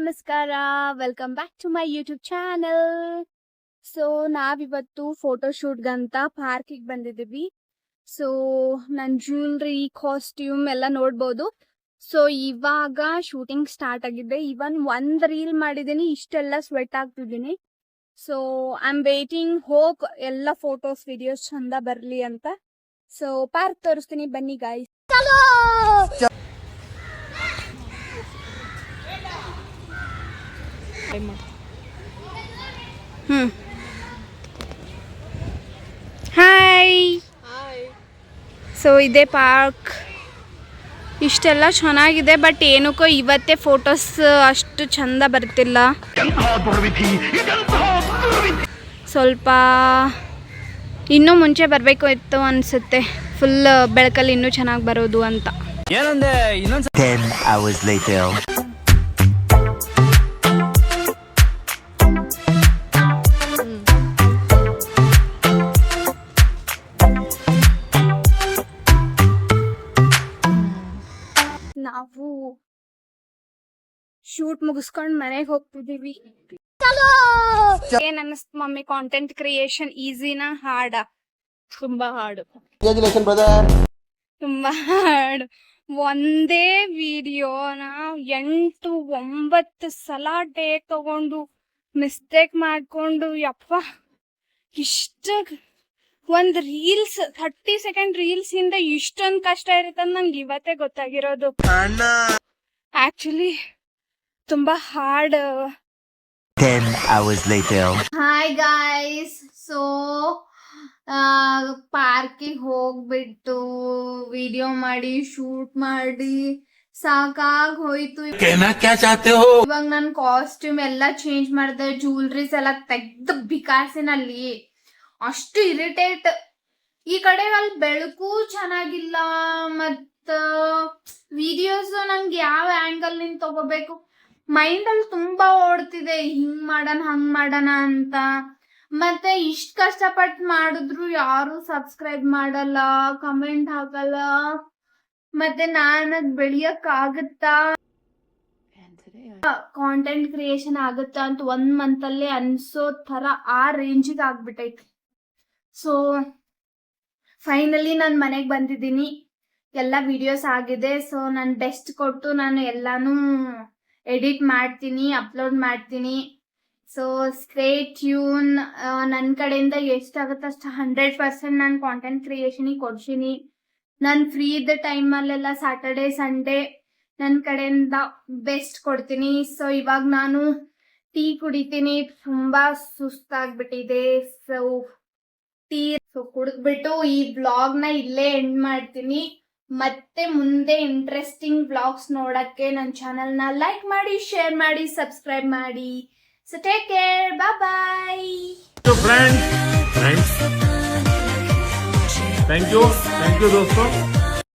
ನಮಸ್ಕಾರ, welcome back to my YouTube channel. So ನಾವಿವತ್ತು ಫೋಟೋಶೂಟ್ಗಂತ ಪಾರ್ಕಿಗೆ ಬಂದಿದ್ದೀವಿ. ಸೊ ನನ್ನ ಜ್ಯುವೆಲ್ರಿ, ಕಾಸ್ಟ್ಯೂಮ್ ಎಲ್ಲ ನೋಡ್ಬೋದು. ಸೊ ಇವಾಗ ಶೂಟಿಂಗ್ ಸ್ಟಾರ್ಟ್ ಆಗಿದೆ. ಇವನ್ ಒಂದು ರೀಲ್ ಮಾಡಿದ್ದೀನಿ, ಇಷ್ಟೆಲ್ಲ ಸ್ವೆಟ್ ಆಗ್ತಿದ್ದೀನಿ. So I am waiting, hope ಎಲ್ಲ ಫೋಟೋಸ್ ವಿಡಿಯೋಸ್ ಚಂದ ಬರಲಿ ಅಂತ. ಸೊ ಪಾರ್ಕ್ ತೋರಿಸ್ತೀನಿ, ಬನ್ನಿ ಗಾಯ್ಸ್. ಹಾಯ್. ಸೊ ಇದೇ ಪಾರ್ಕ್, ಇಷ್ಟೆಲ್ಲ ಚೆನ್ನಾಗಿದೆ. ಬಟ್ ಏನಕ್ಕೋ ಇವತ್ತೇ ಫೋಟೋಸ್ ಅಷ್ಟು ಚಂದ ಬರ್ತಿಲ್ಲ. ಸ್ವಲ್ಪ ಇನ್ನೂ ಮುಂಚೆ ಬರಬೇಕು ಇತ್ತು ಅನಿಸುತ್ತೆ, ಫುಲ್ ಬೆಳಕಲ್ಲಿ ಇನ್ನೂ ಚೆನ್ನಾಗಿ ಬರೋದು ಅಂತ. ನಾವು ಶೂಟ್ ಮುಗಿಸ್ಕೊಂಡು ಮನೆಗೆ ಹೋಗ್ತಿದೀವಿ. ಏನ್ ಅನ್ನಿಸ್ತು ಮಮ್ಮಿ, ಕಾಂಟೆಂಟ್ ಕ್ರಿಯೇಷನ್ ಈಸಿನಾ ಹಾರ್ಡ? ತುಂಬಾ ಹಾರ್ಡ್, ತುಂಬಾ ಹಾರ್ಡ್. ಒಂದೇ ವಿಡಿಯೋನ 8-9 ಸಲ ಟೇಕ್ ತಗೊಂಡು ಮಿಸ್ಟೇಕ್ ಮಾಡ್ಕೊಂಡು, ಯಪ್ಪ ಇಷ್ಟ ಒಂದ್ ರೀಲ್ಸ್ 30 ಸೆಕೆಂಡ್ ರೀಲ್ಸ್ ಇಂದ ಇಷ್ಟೊಂದು ಕಷ್ಟ ಇರುತ್ತೆ ನಂಗೆ ಇವತ್ತೇ ಗೊತ್ತಾಗಿರೋದು. ಆಕ್ಚುಲಿ ತುಂಬಾ ಹಾರ್ಡ್. Hi guys. ಸೊ ಪಾರ್ಕಿಗೆ ಹೋಗ್ಬಿಟ್ಟು ವಿಡಿಯೋ ಮಾಡಿ ಶೂಟ್ ಮಾಡಿ ಸಾಕಾಗ್ ಹೋಯ್ತು. ಇವಾಗ ನನ್ ಕಾಸ್ಟ್ಯೂಮ್ ಎಲ್ಲ ಚೇಂಜ್ ಮಾಡಿದೆ, ಜ್ಯುವೆಲ್ರೀಸ್ ಎಲ್ಲ ತೆಗ್ದು ಬಿಕಾಸಿನಲ್ಲಿ. ಅಷ್ಟು ಇರಿಟೇಟ್. ಈ ಕಡೆ ಅಲ್ಲಿ ಬೆಳಕು ಚೆನ್ನಾಗಿಲ್ಲ, ಮತ್ತ ವಿಡಿಯೋಸ್ ನಂಗೆ ಯಾವ ಆಂಗಲ್ ನಿಂದ ತಗೋಬೇಕು ಮೈಂಡ್ ಅಲ್ಲಿ ತುಂಬಾ ಓಡ್ತಿದೆ, ಹಿಂಗ್ ಮಾಡೋಣ ಹಂಗ್ ಮಾಡೋಣ ಅಂತ. ಮತ್ತೆ ಇಷ್ಟ ಕಷ್ಟಪಟ್ಟು ಮಾಡಿದ್ರು ಯಾರು ಸಬ್ಸ್ಕ್ರೈಬ್ ಮಾಡಲ್ಲ, ಕಮೆಂಟ್ ಹಾಕಲ್ಲ. ಮತ್ತೆ ನಾನು ಬೆಳೆಯಕ್ ಆಗುತ್ತಾ, ಕಾಂಟೆಂಟ್ ಕ್ರಿಯೇಷನ್ ಆಗುತ್ತಾ ಅಂತ 1 ಮಂತ್ ಅಲ್ಲೇ ಅನ್ಸೋ ತರ ಆ ರೇಂಜಿಗೆ ಆಗ್ಬಿಟ್ಟೈತಿ. ಸೊ ಫೈನಲಿ ನಾನು ಮನೆಗೆ ಬಂದಿದ್ದೀನಿ, ಎಲ್ಲ ವಿಡಿಯೋಸ್ ಆಗಿದೆ. ಸೊ ನಾನು ಬೆಸ್ಟ್ ಕೊಟ್ಟು ನಾನು ಎಲ್ಲಾನು ಎಡಿಟ್ ಮಾಡ್ತೀನಿ, ಅಪ್ಲೋಡ್ ಮಾಡ್ತೀನಿ. So stay tune. ನನ್ನ ಕಡೆಯಿಂದ ಎಷ್ಟಾಗುತ್ತೆ ಅಷ್ಟು 100% ನಾನು ಕಾಂಟೆಂಟ್ ಕ್ರಿಯೇಷನಿಗೆ ಕೊಡ್ತೀನಿ. ನಾನು ಫ್ರೀ ಇದ್ದ ಟೈಮಲ್ಲೆಲ್ಲ ಸ್ಯಾಟರ್ಡೆ ಸಂಡೇ ನನ್ನ ಕಡೆಯಿಂದ ಬೆಸ್ಟ್ ಕೊಡ್ತೀನಿ. ಸೊ ಇವಾಗ ನಾನು ಟೀ ಕುಡಿತೀನಿ, ತುಂಬಾ ಸುಸ್ತಾಗ್ಬಿಟ್ಟಿದೆ. ಸೊ ಕುಡಿದ್ಬಿಟ್ಟು ಈ ವ್ಲಾಗ್ ನ ಇಲ್ಲೇ ಎಂಡ್ ಮಾಡ್ತೀನಿ. ಮತ್ತೆ ಮುಂದೆ ಇಂಟ್ರೆಸ್ಟಿಂಗ್ ವ್ಲಾಗ್ಸ್ ನೋಡಕ್ಕೆ ನನ್ನ ಚಾನೆಲ್ ನ ಲೈಕ್ ಮಾಡಿ, ಶೇರ್ ಮಾಡಿ, ಸಬ್ಸ್ಕ್ರೈಬ್ ಮಾಡಿ. So take care, bye. Thank you ದೋಸ್ತೋ.